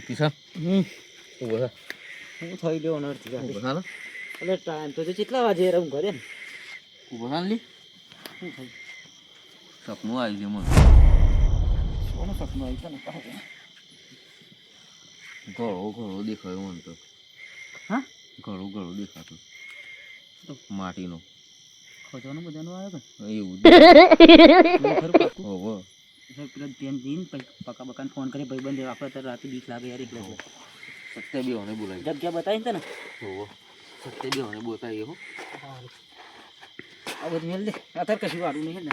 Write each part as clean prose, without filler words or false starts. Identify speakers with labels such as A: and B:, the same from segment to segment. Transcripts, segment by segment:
A: કિશન ઉભો થા
B: હું થઈ ગયો નર્થી
A: ઉભો
B: ગાડી
A: થા ને
B: એટલે ટાઈમ તો કેટલા વાગે રહું ઘરે ને
A: ઉભો થા ને લી
B: શું થઈ
A: સપનું આવી ગયું મને
B: કોનું સપનું આવી તને કહો
A: ઘણો દેખાયો મને તો
B: હા
A: ઘણો દેખાતો માટીનો
B: ખોજવાનું બધાનું આવ્યો
A: એવું
B: ખરું પાકું
A: હોવો
B: પેલા ત્યાં જઈને પકા બકાને ફોન કરી ભાઈ બંધ આપણે તો રાતે બીક લાગે યાર એટલે
A: સત્ય બેવાને બોલાવી
B: જગ્યા બતાવી તને
A: હોવો સત્ય બેવાને બોલાવી હો
B: આ બધું મેળ દે અત્યારે કશું વાળું નહીં ને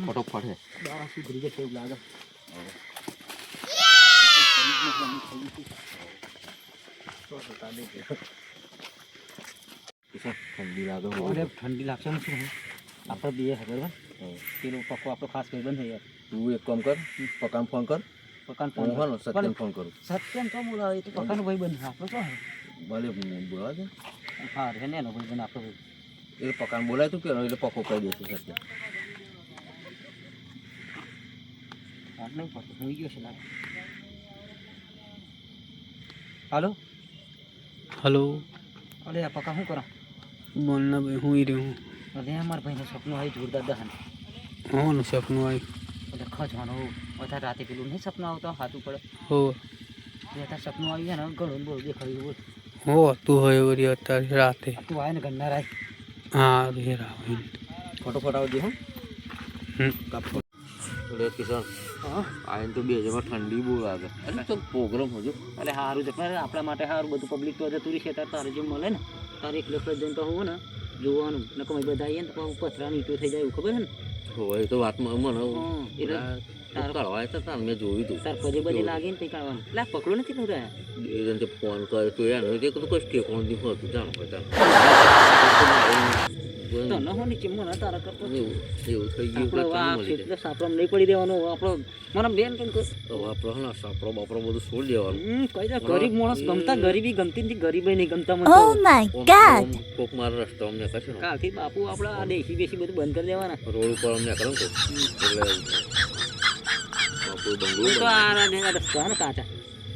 A: ફટોફટ હે
B: બાર સુધરી જશે એવું લાગે
A: ઠંડી લાગે
B: અરે ઠંડી લાગશે ને શું આપણે બે ખબર હોય પેલું પક્કો આપણો ખાસ ભાઈ બંધ થઈ યાર
A: તું એક કામ કર પકાન ફોન કર
B: પકાન
A: હું
B: ફોન
A: હા સત્યને ફોન કરું
B: સત્યમ તો બોલાવે તો પકાનો ભાઈ બંધ આપણો તો
A: ભલે બોલાવા દે
B: હા રે ને એનો ભાઈ બંધ આપણો
A: એ પકાન બોલાય તું પેલો એટલે પક્કો કહી દેશે સત્ય
B: ફોન નહીં પડતો હું ગયો છે લાગે હાલો
C: हेलो
B: અરે આ પકા શું કરો
C: बोलना भाई हूँ ही रहूँ
B: અરે અમારા ભાઈનું સપનું આવી જોરદાર દહન
C: हाँ ना सपनों आई
B: એટલે ખજવાનો વધારે રાતે પેલું નહીં સપનું આવતો હાથું પડે
C: हो
B: એ અત્યારે સપનું આવી જાય ને ઘણું બહુ દેખાયું બોલ
C: हो तू है वरी अतार राते
B: તું આવે ને ગણના રાય
C: हाँ रे रावण
A: ફટોફટ આવજે હો કાપો એટલે કિશન
B: હા
A: આઈને તો બે જમાં ઠંડી બહુ લાગે એટલે તો પ્રોગ્રામ હજુ
B: એટલે સારું છે પણ આપણા માટે સારું બધું પબ્લિક તો જતું રહેશે તારે તારે જેમ મળે ને તારે એકલે જઈને તો હોવું ને જોવાનું ને કમાઈ બધા આવીએ ને તો પથરા નીચું થઈ જાય એવું ખબર છે ને
A: હોય તો વાતમાં મને
B: એટલે
A: કળવાય તો તાર મેં જોયું તું
B: તાર પજે બજે લાગીને તે કાઢવાનું એટલે પકડો નથી તું રહ્યા
A: એ જણ ફોન કર્યો તો યાર તે તો કોઈ ઠેકોણ નહીં હોતું જાણો હોય તાર
B: તો ન હો નીચે મને તારા કરતો
A: એવું થઈ ગયું
B: આપણો આ એટલે સાપરામ નહીં પડી દેવાનો આપણો મને બેન કેમ કહું
A: તો આપણો હા સાપરો બાપરો બધું છોડી દેવાનું
B: કઈ દે ગરીબ માણસ ગમતા ગરીબી ગમતી નથી ગરીબાઈ નહીં ગમતા મને
D: Oh my god!
A: કોક મારો રસ્તો અમને કશે ને
B: કાલથી બાપુ આપણા આ દેશી બેસી બધું બંધ કરી દેવાના
A: રોડ ઉપર અમને કરો ને એટલે બાપુ બંગલો
B: તો આ રસ્તા ને કાચા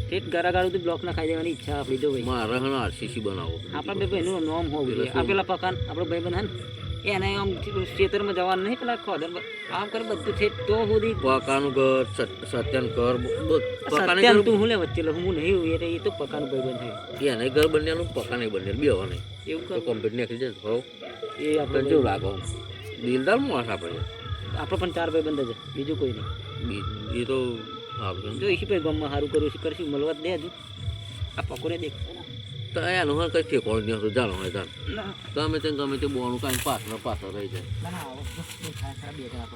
B: ઠેઠ ગરાગાળું બ્લોક ના ખાઈ દેવાની ઈચ્છા આપણી તો ભાઈ
A: મારે હે આરસીસી બનાવો
B: આપણા બે ભાઈનું નામ હોવું જોઈએ આ પેલા પકાન આપણો ભાઈ બંધ ને એને આમ ખેતરમાં જવાનું નહીં પેલા ખોદર આમ કરે બધું ઠેઠ તો સુધી
A: પકાનું ઘર સત્યાનું ઘર
B: સત્યાન તું હું લે વચ્ચે લઉં હું નહીં હોય એટલે એ તો પકાનું ભાઈ બંધ થાય
A: એને ઘર બન્યાનું પકા નહીં બન્યા બે હવા નહીં
B: એવું
A: તો
B: કર
A: કમ્પ્લીટ નીકળી જાય હો
B: એ આપણે
A: આપણે જેવું લાગે દિલદાર માણસ આપણે
B: આપણે પણ ચાર ભાઈ બંધ છે બીજું કોઈ નહીં
A: એ તો સારું
B: જો ઈશી ભાઈ ગામમાં સારું કરું છે કરશું મળવા જ દે હજુ આ પકોડે દેખ
A: તો એનું હા કંઈ ઠેકોણ નહીં હતું જાણો હોય તાર
B: ના
A: ગમે તે બોનું કાંઈ પાછળ રહી જાય
B: ના દેખાય ખરા બે જણા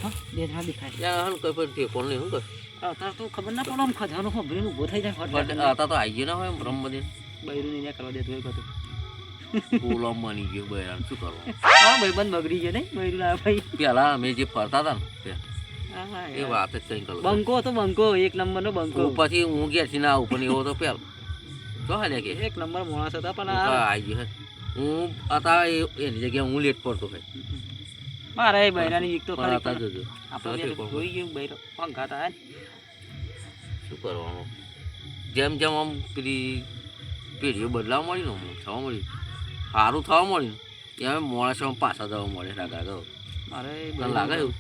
B: હા બે જણા દેખાય
A: યાર હા કંઈ પણ ઠેકોણ નહીં શું કર
B: અત્યારે તો ખબર ના પડે આમ ખજાનો ખબરીને ઊભો થઈ જાય
A: બટ આતા તો આવી ગયો ના હોય બ્રહ્મદિન
B: બૈરું નહીં કરવા દેતું હોય બધું
A: બોલવા માની ગયો બૈરાન શું કરવું
B: હા ભાઈ બંધ બગડી ગયા નહીં બૈરું ના ભાઈ
A: પેલા અમે જે ફરતા હતા ને
B: હા
A: એ વાત જ કંઈ કરું
B: બંકો તો બંકો એક નંબરનો બંકો
A: પછી હું ઘેરથી ના આવું પણ એવો તો પેલો તો હાલે કે
B: એક નંબર માણસ હતા પણ
A: આવી ગયો હું હતા એની જગ્યાએ હું લેટ પડતો હોય
B: મારા એ બૈરાની વીક તો
A: પણ
B: ખરી
A: હતા જોજો
B: આપણે જોઈ ગયું બૈરો પંખા હતા
A: શું કરવાનું જેમ જેમ આમ પેલી પેઢીઓ બદલાવા મળી ને થવા મળી સારું થવા મળ્યું એમ માણસો પાછા જવા મળે રાગા ગયો
B: મારે
A: તને લાગે એવું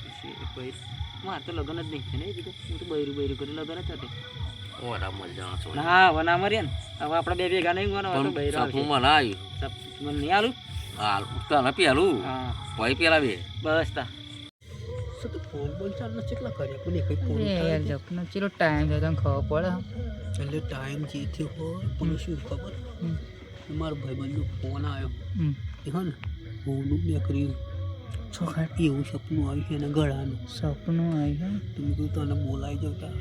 B: મારે તો લગ્ન જ નહીં છે ને કીધું હું તો બૈરું બૈરું કરી લગ્ન જ હતી
A: ઓરા મળી જવા છો
B: ના વના મર્યા ને હવે આપણે બે ભેગા નહીં ગોના તો બૈરા
A: સપનું ના આવ્યું
B: મને નહીં આલું
A: હાલ તને પેલું
B: હા
A: ભાઈ પેલા બે
B: બસ તા
C: फोन बोल चल चेकला करे कोनी कई फोन
D: यार जपना चलो टाइम दे तन खबर पड़े
C: चले टाइम जी थी हो पुलिस શું ખબર મારો ભાઈબંધનો ફોન આવ્યો હે ને હું ને કર્યું
D: છોકરા
C: એવું સપનું આવ્યું છે એના ગળાનું
D: સપનું આવ્યું
C: તમે કહું તને બોલાઈ જતા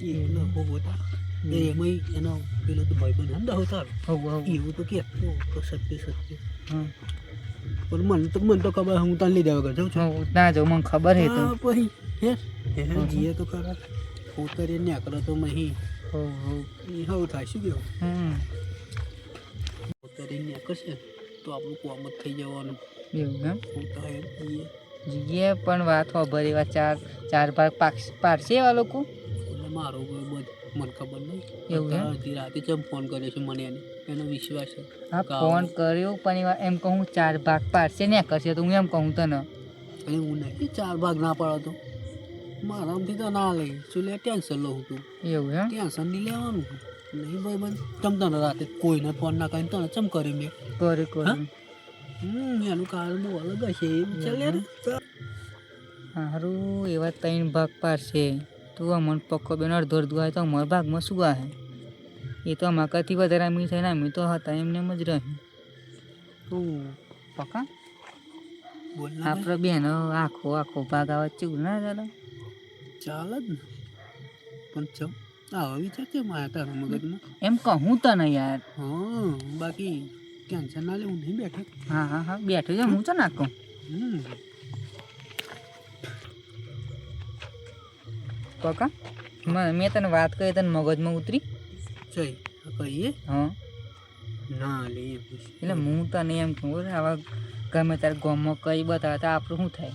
C: એકલો હો બોતા એમાં એનો પેલો તો ભાઈબંધ હંદા હોતા એવું તો કે તો સત્ય
D: હા
C: પણ મને તો ખબર હું તને લઈ દેવા જાઉં છું
D: ના જો મને ખબર હે તો
C: પછી હે જીએ તો ખરા ઉતરે ને આકરો તો મહી
D: હો હો
C: એ હવ થાય શું ગયો ઉતરે ને કરશે તો આપણું કોમ જ થઈ જવાનું
D: એવું એમ
C: ઉતારે એ
D: જઈએ પણ વાત ખબર એવા ચાર ભાગ પાડશે એવા લોકો
C: એટલે મારો કોઈ મને ખબર નહીં
D: એવું એમ?
C: અડધી રાતે ચમ ફોન કર્યો છે મને એનો વિશ્વાસ છે
D: હા
C: કે
D: ફોન કર્યો પણ એવા એમ કહું 4 ભાગ પાડશે ને કરશે તો હું એમ કહું તને
C: અને હું નહીં 4 ભાગ ના પાડો તો મારામાંથી તો ના લઈ શું લે ટેન્શન લઉં તું
D: એવું એમ
C: ટેન્શન નહીં લેવાનું નહીં ભાઈ બંધ ચમ તને રાતે કોઈને ફોન ના કરીને તને ચમ કરી મેં
D: કરે
C: એનું કારણ બહુ અલગ હશે એવું ચાલે ને
D: સારું એવા 3 ભાગ પાડશે તું અમને પક્કો બેન અડધો આવે તો અમારા ભાગમાં શું આવે એ તો અમારા કરતી વધારે અમીર થઈને અમે તો હતા એમને એમ જ રહી પક્કા
C: બોલ
D: આપણે બેન આખો ભાગ આવે ચેવું ના ચાલે
C: ચાલે જ ને પણ ચમ આવા વિચાર કેમ આવ્યા તારા મગજમાં
D: એમ કહું તને યાર
C: હા બાકી ટેન્શન ના લેવું નહીં બેઠે
D: હા બેઠો છે હું તો ના કહું પક્કા મેં તને વાત કરી તને મગજમાં ઉતરી
C: જઈ કહીએ
D: હા
C: ના લે
D: એટલે હું તને એમ કહું કે આવા ગમે તારે ગામમાં કઈ બતાવે તો આપણું શું થાય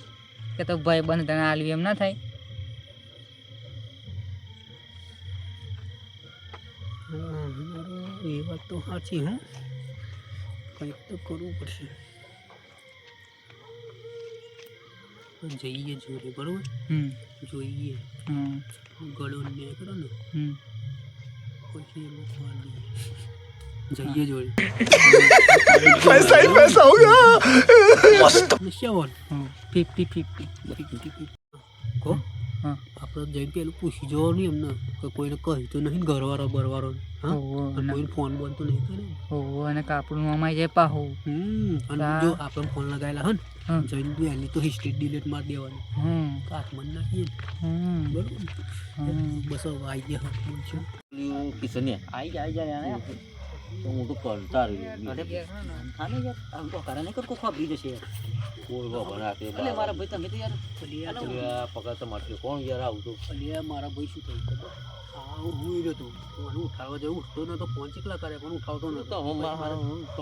D: કે તો ભાઈ બંધ તને આલ્યું એમ ના થાય
C: એ વાત તો સાચી હે કંઈક તો કરવું પડશે જઈએ જોડે બરોબર જોઈએ ગળો ને કરો ને પછી એમાં ફોન જઈએ જોડે
E: पैसा ही पैसा होगा मस्त
D: 50-50
C: કો
D: હા
C: આપણે જઈને પેલું પૂછી જોવાનું એમને કે કોઈને કહ્યું તો નહીં ઘરવાળો બરવાળો હા અને કોઈને ફોન બોન તો નહીં કરે
D: અને કાપડનું અમાઈ જાય પાહો
C: અને જો આપણે ફોન લગાવેલા હે ને
D: હા
C: જઈને એની તો હિસ્ટ્રી ડિલીટ મારી દેવાની કાચમાં નાખીએ બરોબર બસ હવે આવી ગયા બોલશું
A: કિશન
B: આવી જાય
A: તો હું તો કરતા રહ્યું
B: અરે હા ને યાર આમ તો કારણ નહીં કોઈ ખબરી જશે યાર
A: કોઈ ખબર ના
B: એટલે મારા ભાઈ તમે તો યાર
A: પગાર તમારે કોણ યાર આવું તો
C: અલ્યા મારા ભાઈ શું થયું ખબર હું રહ્યો હતો મને ઉઠાડવા જવું ઉઠતો નતો ફોન ચીકલા કરે પણ ઉઠાવતો નતો
A: તો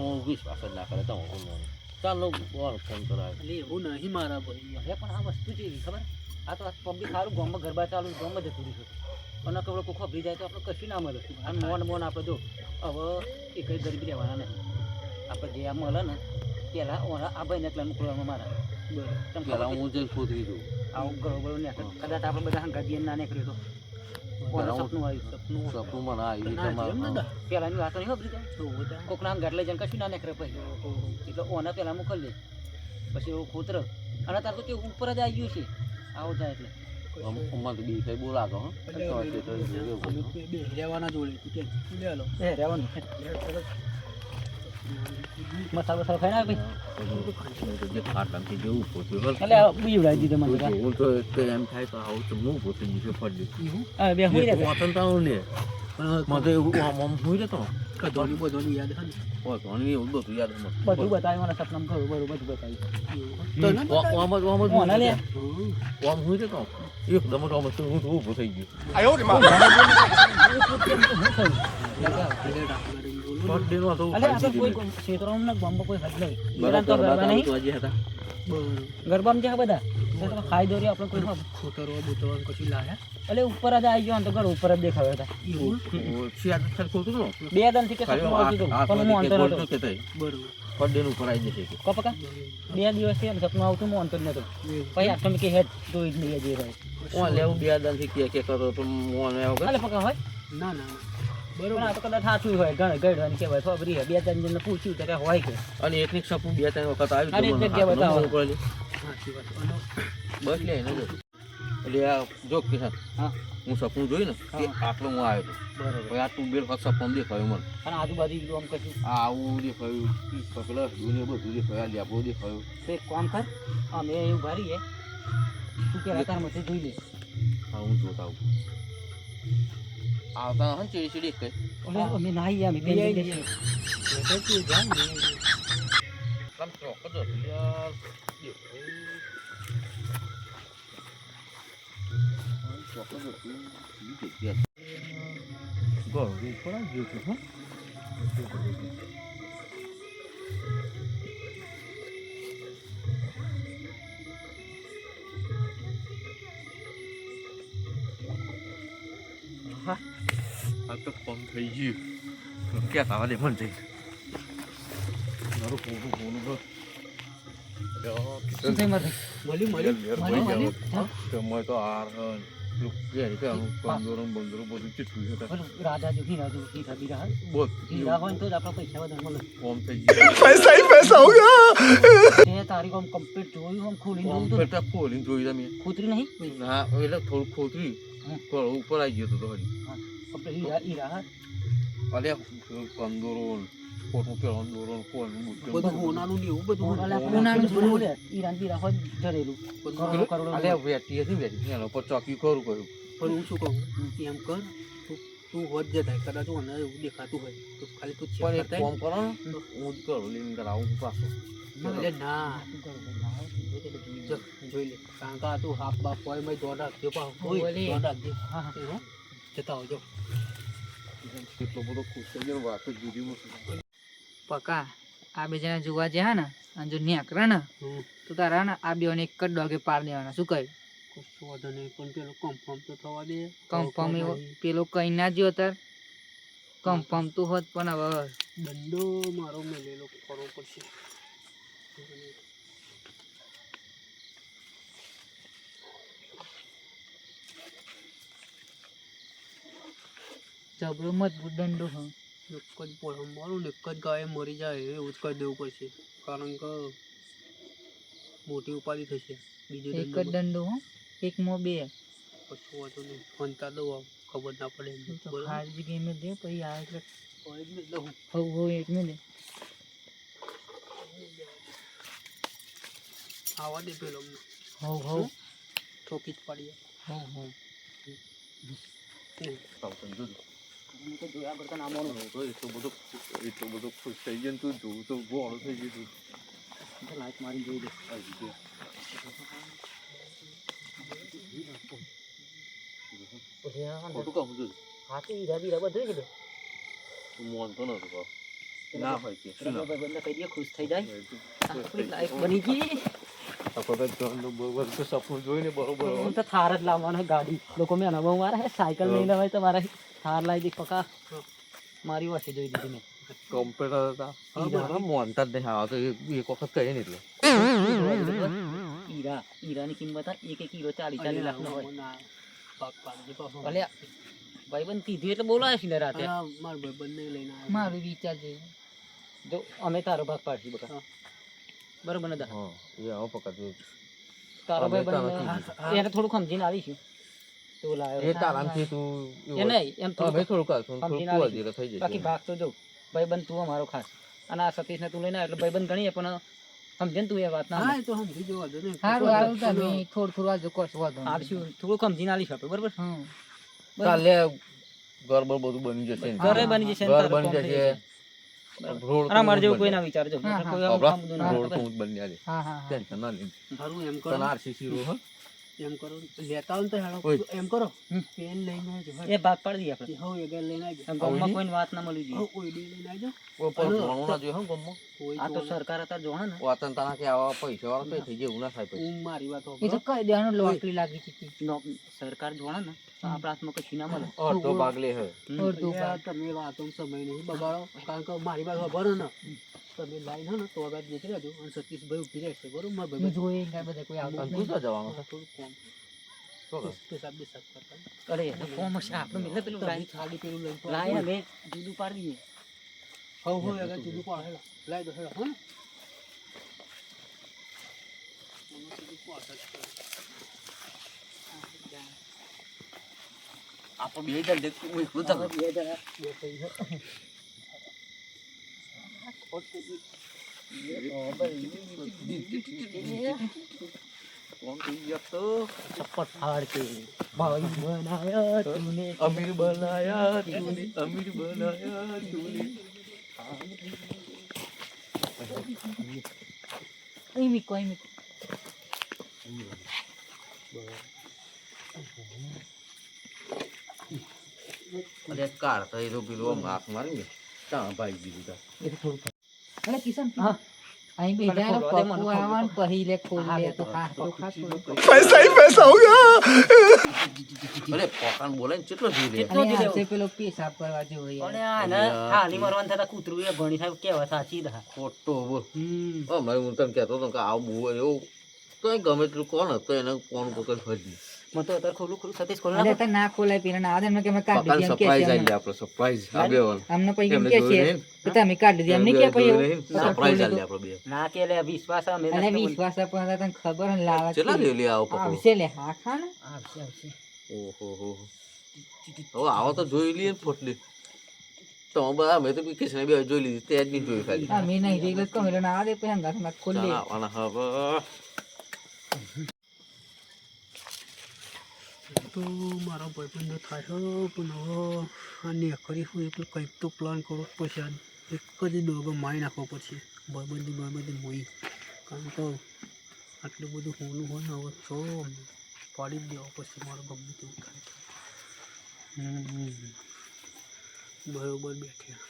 A: હું વિશ્વાસ જ ના કરે તો ચાલો ફોન કરાવે
C: એટલે એવું નહીં મારા ભાઈ
B: અરે પણ આ વસ્તુ છે એવી ખબર આ તો પબ્લિક સારું ગામમાં ગરબા ચાલુ ગામમાં જતું રહ્યું અને કબડો કોઈ ખબરી જાય તો આપણે કશું ના મળે અને મોન આપણે જો હવે એ કંઈ ગરીબી રહેવાના નથી આપણે જે આ મળે ને પહેલાં આ ભાઈને એટલા મોકલવામાં મારા બરાબર
A: પેલા હું જઈ શોધી દઉં
B: આવું ગળો ગળો નીકળે કદાચ આપણે બધા હંગાજી ના નીકળ્યું તો સપનું આવ્યું
A: સપનું મને આવી
B: પહેલાંની વાતો નહીં ખબરી જાય કોકના હંગાટ લઈ જાય કશું ના નીકળે પછી એટલે ઓના પહેલાં મોકલી દે પછી એવું ખોતર અને તાર તો તે ઉપર જ આવી ગયું છે આવો જાય એટલે
A: અમારે બી કઈ બોલાતો
C: રહેવાના જોડે
B: રહેવાનું મસાલો બસાલો ખાઈ ના
A: જેવું
B: એટલે બીવડાવી દીધું મને
A: હું તો એમ થાય તો આવું તો હું પોતે નીચે ફરી
B: હા બે હું રહેતો
A: વાતનતાનું ને મને તો એવું આમ હું રહેતો
C: કદોની બધોની યાદ હે ને
A: ઘણી એવું બધું યાદ
B: બધું બતાવ્યું મને સપનામાં ખરું બધું બતાવ્યું
A: આમ હું રહેતો એકદમ તો હું તો ઊભો થઈ ગયો
B: ગરબામાં જ્યાં બધા ખાઈ દોરી આપણે કોઈ
C: ખોતરવા બોતરવા કશું લાયા
B: એટલે ઉપર જ આવી ગયો તો ઘર ઉપર જ દેખાવ્યો હતા બે દાનથી કે સપનું આવતું હતું પણ હું અંતર હતો
C: બરોબર
A: પડેનું ઉપર આવી જશે
B: કપકા 2 દિવસથી એમ સપનું આવતું હું અંતર નતો પછી આટલું કે હેડ જોઈ જ નહીં જઈ રહ્યો
A: લેવું બે દાનથી કે કરો તો મોન
B: એટલે પકા હોય
C: ના ના
B: બરોબર આ તો કદાચ સાચું હોય ગણ કહેવાય ખબરી બે ત્રણ જણને પૂછ્યું તો કે હોય કે
A: અને એકની સપનું 2-3 વખત
B: અને એક જગ્યા બતાવો
C: સાચી વાત અને
A: બસ લે ને એટલે આ જો કિશન
B: હા
A: હું સપનું જોયું ને કે આટલો હું આવ્યો હતો
B: બરોબર
A: આ તું બેલ ફક્ત સપનું દેખાયું મને
B: અને આજુબાજુ આમ કશું
A: આવું દેખાયું પેલા દુનિયા બધું દેખાયું લેબો દેખાયું
B: તો એક કામ કર અમે એવું ભરીએ તું કે તારમાંથી જોઈ લે
A: હા હું જોતા આવું આવતા હન ચીડી ચીડી કઈ
B: અમે નાહી અમે બે જઈએ
A: કામ ચોક જ યાર ચોક જ ગોળ ઉપર આવ્યું છે હા આ તો ફોન થઈ ગયું ક્યાં તાવા દે મન જઈ મારું ફોન
B: શું થઈ મારે
A: મળ્યું તો આર બંદરો બધું ચીઠું છે
B: રાજા જો હીરા બીરા
A: બોલ
B: હીરા હોય તો જ આપણા પૈસા વધારે મળે
A: ફોન થઈ ગયું
E: पैसा ही पैसा होगा
B: એ તારીખ આમ કમ્પ્લીટ જોયું આમ ખોલીને જોયું તો
A: બેટા ખોલીને જોઈ તમે
B: ખોતરી નહીં
A: ના એટલે થોડું ખોતરી થોડું ઉપર આવી ગયો તો હજી
B: આપણે હીરા
A: અલે કંદોરો કોટનું પેલો દોરો કોણ
C: બધું હોનાનું ને એવું બધું
B: ઉનાળું જોયું લે હીરા બીરા હોય જરેલું કરોડો
A: અલે વેટી હતી વેટી એના ઉપર ચોકી ખરું કર્યું
C: પણ હું શું કહું એમ કર તું હોત જતા કદાચ મને એવું દેખાતું હોય તો ખાલી તું
A: પણ એક
C: ચેક
A: ફોન કરો ને હું જ કરું લઈને કરાવું પાછો
C: એટલે ના જો જોઈ લે કારણ કે આ તું હાફ બાફ હોય મેં દોડ રાખજો પાછું હોય દોડ રાખજો
B: હા
C: હો જતા આવજો
A: કેટલો બધો ખુશ થઈ ગયો વાત જ જુદી મૂકી
D: પકા આ બે જણા જોવા જ્યાં ને અને જો નેકરા ને તો તારા ને આ બેઓને એક જ ડોગે પાર દેવાના શું કહ્યું
C: કશું વાંધો નહીં પણ પેલો કન્ફર્મ તો થવા દે
D: કન્ફર્મ એવો પેલો કઈ ના જ્યો તાર કન્ફર્મ તો હોત પણ હવે
C: દંડો મારો મેલેલો કરવો પડશે
D: જબરો મજબૂત દંડો હ
C: એક જ પોળમ મારું ને એક જ ગાય મરી જાય એવું જ કરી દેવું પડશે કારણ કે મોટી ઉપાધિ થશે બીજો
D: એક જ દંડો હ એકમાં બે
C: કશું વાંધો નહીં ફોનતા દઉં આમ ખબર ના પડે એમ.
D: તો
C: બરાબર
D: હારી ગેમ દે પછી આવે એટલે
C: હોય જ ને દઉં
D: હવ એક ને દે
C: આવા દે પેલો અમને.
D: હવ હવ
C: ઠોકી જ પાડીએ
D: હવ હવ
B: હું તો જોયા કરતા ના માનું
A: એટલો બધો ખુશ થઈ ગયો ને તું જોવું તો ગોળો થઈ ગયું તું
B: લાઈટ મારી જોઈ દે
A: ખોટું કહું છું
B: હા તો હીરા બીરા બધું જ દે
A: તું મોનતો નતો કહો ના હોય કે શું ના
B: ભાઈ કહી દે ખુશ થઈ જાય આપણી લાઈફ બની ગઈ
A: આપણે તો બરોબર તો સપનું જોઈને બરોબર
B: હું તો થાર જ લાવવાનો ગાડી લોકો મેં અનુભવ મારા હે સાયકલ નહીં લેવાય તો મારા થાર લાવી દી પકા મારી વાસે જોઈ દીધી મેં
A: કોમ્પ્યુટર હતા મોનતા જ નહીં આવા તો એક વખત કહે ને એટલે
B: હીરાની કિંમત એક કિલો 40 લાખ નો હોય
C: ના પાક પાડજે પાછો
B: ભલે ભાઈબંધ કીધું એટલે બોલાય છે ને રાતે
C: હા, મારા ભાઈબંધને લઈને આવ્યો.
D: મારું વિચાર છે
B: જો અમે તારો ભાગ પાડશી બકા
C: હા.
B: બરોબર ને દા
A: હા એ આવો પકડ
B: તારો
A: અમે તારા
B: ભાઈબંધ એને થોડું સમજીને આવીશું તો લાયો
A: એ તારામથી તું
B: એ નહીં એમ
A: અમે
B: થોડું
A: થોડું કાઢશું
B: સમજીને
A: થોડું
B: આવીશું.
A: થઈ જશે
B: બાકી ભાગ તો જો ભાઈબંધ તું અમારો ખાસ અને આ સતીશને તું લઈને આવ્યો એટલે ભાઈબંધ ગણીએ પણ સમજે ને તું એ વાત ના
C: હા, એ તો સમજી જવા દો ને.
D: સારું સારું તમે થોડું વાંચો કશો વાંધો નહીં.
B: આવશું થોડું સમજીને આવીશું આપણે બરોબર
D: હા
A: કાલે ઘર બર બધું બની જશે ને.
B: ઘરે બની જશે ને
A: ઘર
B: તારું
A: બની
B: કામ થઈ
A: જશે
B: બરાબર.
A: રોડ
B: અને અમારે જેવું કોઈ ના વિચારજો
D: હા, હા.
B: કોઈ આવું કામ બધું ના
A: રોડ
B: કરે.
A: તો હું જ બની આલે
D: હા હા હા
A: ટેન્શન ના લે
C: સારું એમ કરો
A: તને આરસીસી રો હા
C: એમ કરો લેતા હોય ને તો હેડો
A: ઓય.
C: એમ કરો પેન લઈને આવજો
B: એ ભાગ પાડી દઈએ આપણે
C: હો એ ગાય લઈને આવજો
B: આમ ગામમાં કોઈને વાત ના મળવી
C: હો
B: જોઈએ
C: ઓયડી લઈને આવજો
A: કોઈ પર ભણવું ના જોઈએ હો ગમમાં
C: કોઈ
B: આ તો
C: જોવાનું.
B: સરકાર હતા જોણે ને
A: વાતન તાના કે આવા પૈસા વાળા કઈ થઈ જાય એવું ના થાય પછી
C: હું મારી વાત
D: એ તો
C: હોભળો.
D: કઈ દેવાનું લોટરી લાગી હતી
B: સરકાર જોણે ને તો આપણા હાથમાં કશું ના મળે
A: અડધો ભાગ લે હે
D: અડધું
C: એટલે આ તમે વાતો સમય નહીં બગાડો કારણ કે મારી વાત હોભળો ને તમે લાઈન હો ને તો આગળ જતી રહેજો અને સતીશભાઈ ઉભી રહેશે બરોબર મારા
D: હું
C: ભાઈ
D: જોઈએ કાંઈ બધા કોઈ આવતું
A: અને
D: જ
A: તું
D: નહીં.
A: તો જવાનું છે
C: થોડું કોમ
A: શું કર?
C: પેશાબ બેસાબ કરતા
B: અરે એ તો ફોર્મ હશે આપણે મિલે પેલું
C: તમે
B: લાઈન
C: ખાલી પેલું લઈને તો
B: લાઈન અમે જુદું પાડી દઈએ
C: હો હો આગળ જુદું પાડ હેડો લાઈ દો હેડો હો ને આમાં જુદું પાડ હેડો.
A: આપણે બે જણ દેખ કોઈ ખુદ
B: અમે બે જણા બેસાઈ છે.
A: કોણ થઈ ગયા તો
B: ચપ્પટ ફાડ કે ભાઈ બનાયા તુને
A: અમીર બનાયા તૂને અમીર બનાયા તૂને
D: અહીં મીકો અહીં મીકો
A: અરે કાર તો એ તો પેલો આમ હાથ મારી ને ત્યાં ભાઈ દીધું તા
B: એ તો થોડું
D: અરે કિશન
B: હા
D: અહીં
B: મને
D: બેઠા
B: ખોલવા દે, મને
D: પપ્પુ
B: ખોલવા
D: આવવાનું
B: દે.
D: પછી લે ખોલ
B: હા,
D: લે
B: બે
D: તો
B: તો
D: હા તો ખા થોડું.
E: पैसा ही पैसा होगा।
A: અરે પોકાન બોલે ને કેટલો જોઈ લે
B: કેટલો
D: અને
B: જ
D: આજે
B: લેવું?
D: પેલો પેશાબ કરવા જેવો યાર.
B: અને આ ને હાલી મરવાનું થતા કૂતરું એ ઘણી સાહેબ કેવા સાચી દા.
A: ખોટો બોલ હમણાં હું તને કહેતો હતો કે આવું બહુ એવું તો એ ગમે તેટલું કોણ હતો એને કોણ કોઈ ફરી
B: મને તો અત્યારે ખોલું સતીશ ખોલ
D: અરે તો ના ખોલાય પેલા ના આવે કે અમે કાઢી
A: પપ્પાને
D: દીધી એમ કે છે
A: સરપ્રાઈઝ
D: અમને.
A: આલી આપણે સરપ્રાઈઝ આ બે વાર
D: અમને પછી એમ
A: એમને
D: કે
A: જોયું
D: છે
A: નહીં?
D: કે તમે કાઢી દીધી એમ નહીં કે પછી એવું.
A: સરપ્રાઈઝ આલી આપણે બે
B: ના કે લે વિશ્વાસ અમે
D: અને
B: નથી
D: વિશ્વાસ આપણને તને ખબર ને લાલચ
A: કેટલા
D: કેવી.
A: લેલી આવો પપ્પો
D: આવશે લે હા ખા ને.
B: આવશે આવશે
A: ઓહો હો હવે આવો તો જોઈ લઈએ ને પોટલી તો બધા મેં તો કિશન બે જોઈ લીધી તે જ નહીં જોઈ ખાલી
D: હા મેં નહીં જોઈ તો મેલો ના આવે પછી હંગાથ માં ખોલી લે.
A: આવવાના હવે
C: તો મારા ભાઈબંધો થાય છે પણ હવે આ નેકરી હોય એટલે કંઈક તો પ્લાન કરવો જ પડશે. આ એક જ દોગો મારી નાખવો પડશે ભાઈબંધી મોઈ. કારણ કે આટલું બધું હોનું હોય ને હવે તો પાડી જ દેવા પડશે મારે ગમે તેવું થાય. બરોબર બેઠ્યા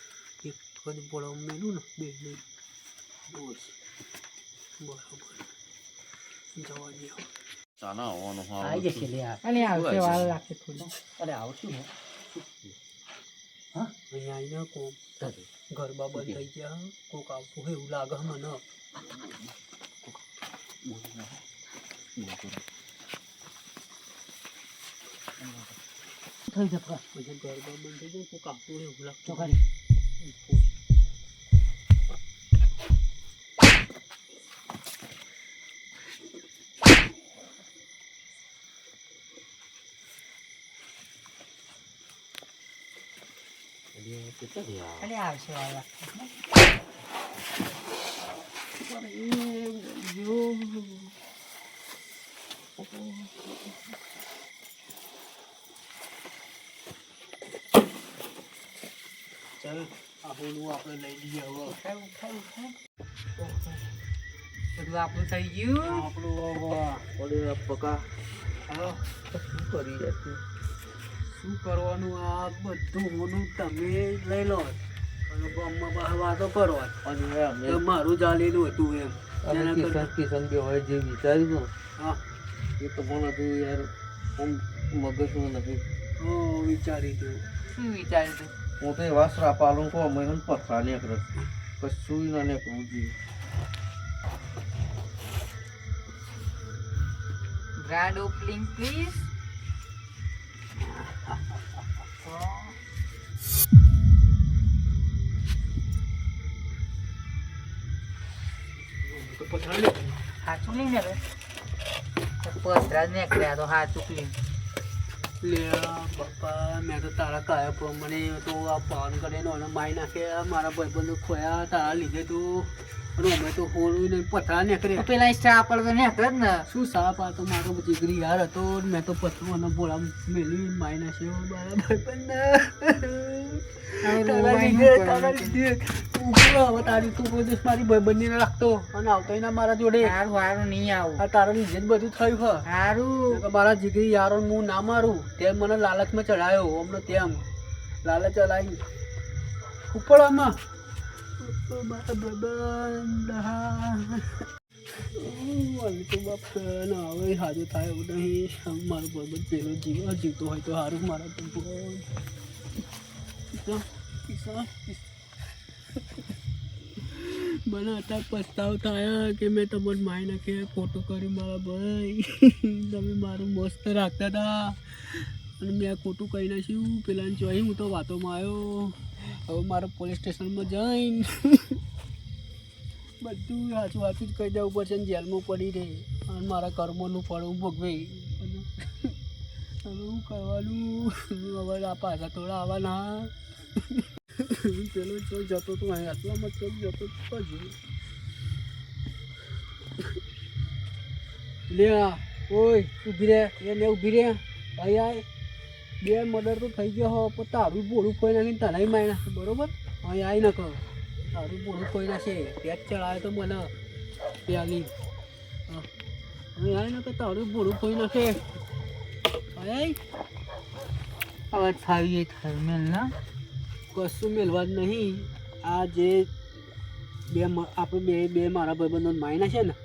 C: એક જ પડવા મેલું ને બે બસ બરોબર જવા દે.
A: ચાના આવવાનું
B: આવી જશે લે આ.
D: અને આવશે વાર લાગશે થોડી.
B: અરે આવશું હે
C: અહીંયા આવીને કોક ગરબા બંધ થઈ ગયા કોક આવતું હોય એવું લાગે મને.
B: થઈ જશે
C: પછી ગરબા બંધ થઈ જાય કોક આવતું હોય એવું લાગતું.
B: ચોખાડી
D: અને આવશે વાર લાગશે.
C: ચાલ આપણું આપણે લઈ લઈએ હવે.
D: બધું આપણું થઈ ગયું.
C: આપણું હવે
A: પકા
C: હા
A: શું કરી યાર તું?
C: શું કરવાનું આ બધું હોનું તમે લઈ લો અને ગામમાં બહાર વાતો કરો
A: અને અમે
C: તો મારું ચાલેલું હતું એમ એના કરતાં
A: કિશન બે હોય જે વિચાર્યું
C: હા
A: એ તો પણ હતું યાર આમ મગજમાં નથી
C: વિચારી તું
D: શું વિચાર્યું તું?
A: હું તો એવા શ્રાપાલું કહું અમે પથરા નીકળે કશું ના નીકળવું જોઈએ
D: ગ્રાન્ડ ઓપનિંગ પ્લીઝ.
C: તો પછાડી
D: સાચું લઈને હવે પથરા જ નીકળ્યા તો સાચું લઈને.
C: લે બાપા મેં તો તારા કાયા પ્રમાણે તો આ પાન કરીને અને મારી નાખે મારા ભાઈબંધો ખોયા તારા લીધે તો અને અમે તો હોળું ને પથરા નીકળે
D: પેલા સ્ટા પર તો નીકળે જ ને.
C: શું સાપ આ તો મારો જીગરી યાર હતો મેં તો પથરું અને ભોળા મેળવી મારી નાખ્યો મારા ભાઈબંધ હવે તારી તું કોઈ દિવસ મારી ભાઈબંધીને રાખતો અને આવતો ના મારા જોડે
D: સારું સારું નહીં આવું.
C: આ તારા લીધે જ બધું થયું હ
D: સારું
C: કે મારા જીગરી યારો હું ના મારું તેમ મને લાલચમાં ચડાયો અમને તેમ લાલચ ચલાવી ઉપર આમાં મારા ભાઈબંધ તો બાપ ના હવે હાજર થાય એવું નહીં મારો ભાઈબંધ પેલો જીવતો હોય તો સારું મારા મને અત્યારે પસ્તાવ થાય કે મેં તમને મારી નાખે ફોટો કરી મારા ભાઈ તમે મારું મસ્ત રાખતા હતા અને મેં ખોટું કહી નાખ્યું પેલાને જોઈ હું તો વાતોમાં આવ્યો હવે મારે પોલીસ સ્ટેશનમાં જઈને બધું સાચું સાચું જ કહી દેવું પડશે ને જેલમાં પડી રહે અને મારા કર્મોનું ફળ હું ભોગવે હવે શું કરવાનું હવે આ પાછા થોડા આવવાના પેલો જો જતો તો અહીં આટલામાં જ જતો હજુ લે ઓય ઊભી રહે એને ઊભી રહે ભાઈ આય બે મર્ડર તો થઈ ગયો હો પણ તારું બોલું કોઈ નાખીને તને મારી નાખે બરોબર અહીં આવી નાખો તારું બોલું કોઈ નાખે પેટ ચડાવે તો મને પ્યાલી અહીં આવી નાખે તારું બોલું કોઈ નાખે
D: હવે થાવી એ થાય મેલ ના
C: કશું મેળવા જ નહીં આ જે આપણે બે મારા ભાઈબંધો માયના છે ને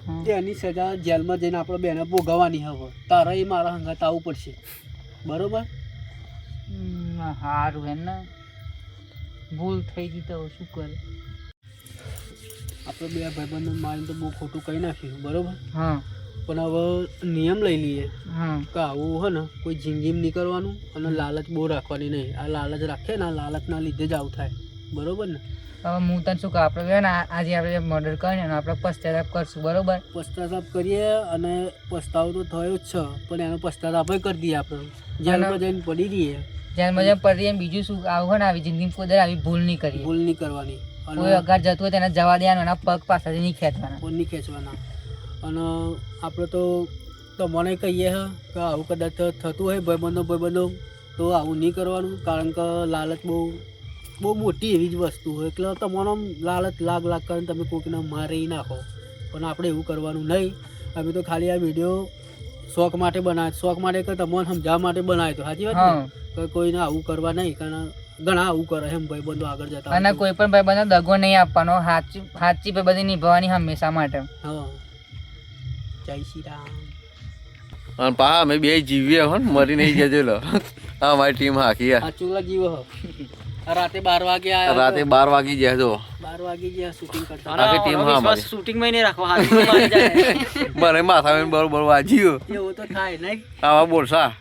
D: હા.
C: તેની સજા જેલમાં જઈને આપણે બેને ભોગવવાની હવે તારે એ મારા હંગાત આવવું પડશે બરોબર.
D: સારું એમ ને ભૂલ થઈ ગઈ તો હવે શું કરે.
C: આપણે બે ભાઈબંધો મારીને તો બહુ ખોટું કહી નાખ્યું બરોબર,
D: હા
C: પણ હવે નિયમ લઈ લઈએ
D: હા
C: કે આવું હે ને કોઈ જિંદગીમાં નહીં કરવાનું અને લાલચ બહુ રાખવાની નહીં. આ લાલચ રાખે ને આ લાલચના લીધે જ આવું થાય બરોબર ને.
D: હવે હું તને શું કહું, આપણે ને આજે આપણે મર્ડર કરીને એનો આપણે પશ્ચાતાપ કરશું બરોબર.
C: પશ્ચાતાપ કરીએ અને પસ્તાવો તો થયો જ છે પણ એનો પશ્ચાતાપ કરી દઈએ આપણે, જેલમાં જઈને પડી રહીએ.
D: જ્યાં મજા પડી એમ બીજું શું આવું હોય ને આવી જિંદગી કોઈ દર આવી ભૂલ નહીં કરીએ.
C: ભૂલ નહીં કરવાની
D: કોઈ અગાર જતું હોય તેને જવા દેવાનું, એના પગ પાછળથી નહીં ખેંચવાના.
C: ફોન નહીં ખેંચવાના. અને આપણે તો તમને કહીએ છે કે આવું કદાચ થતું હોય ભાઈબંધો તો આવું નહીં કરવાનું, કારણ કે લાલચ બહુ મોટી એવી જ વસ્તુ હોય એટલે તમારો લાલચ લાગ કરીને તમે કોઈકને મારી નાખો, પણ આપણે એવું કરવાનું નહીં. અમે તો ખાલી આ વિડીયો શોખ માટે બનાવ્યો, શોખ માટે કે તમને સમજાવવા માટે બનાવ્યો હતો. સાચી વાત ને? કે કોઈને આવું કરવા નહીં, કારણ ઘણા આવું કરે એમ ભાઈબંધો આગળ જતા.
D: અને કોઈ પણ ભાઈબંધો દગો નહીં આપવાનો, સાચી ભાઈબંધી નિભાવવાની હંમેશા માટે.
C: હા, જય શ્રી રામ.
A: અને પા અમે બે જીવીએ હો ને મરી નહીં જજો લો. હા મારી ટીમ હાકી
C: આ ચૂલા જીવો હો. આ રાતે 12 વાગે આયા,
A: રાતે 12 વાગી જાય જો
C: 12 વાગી ગયા શૂટિંગ કરતા.
A: આખી ટીમ હા મારી
B: શૂટિંગમાં નહીં રાખો, હાથમાં મારી જાય.
A: મને માથા બરોબર વાજ્યું
C: એવું તો થાય નહીં.
A: આવા બોલશા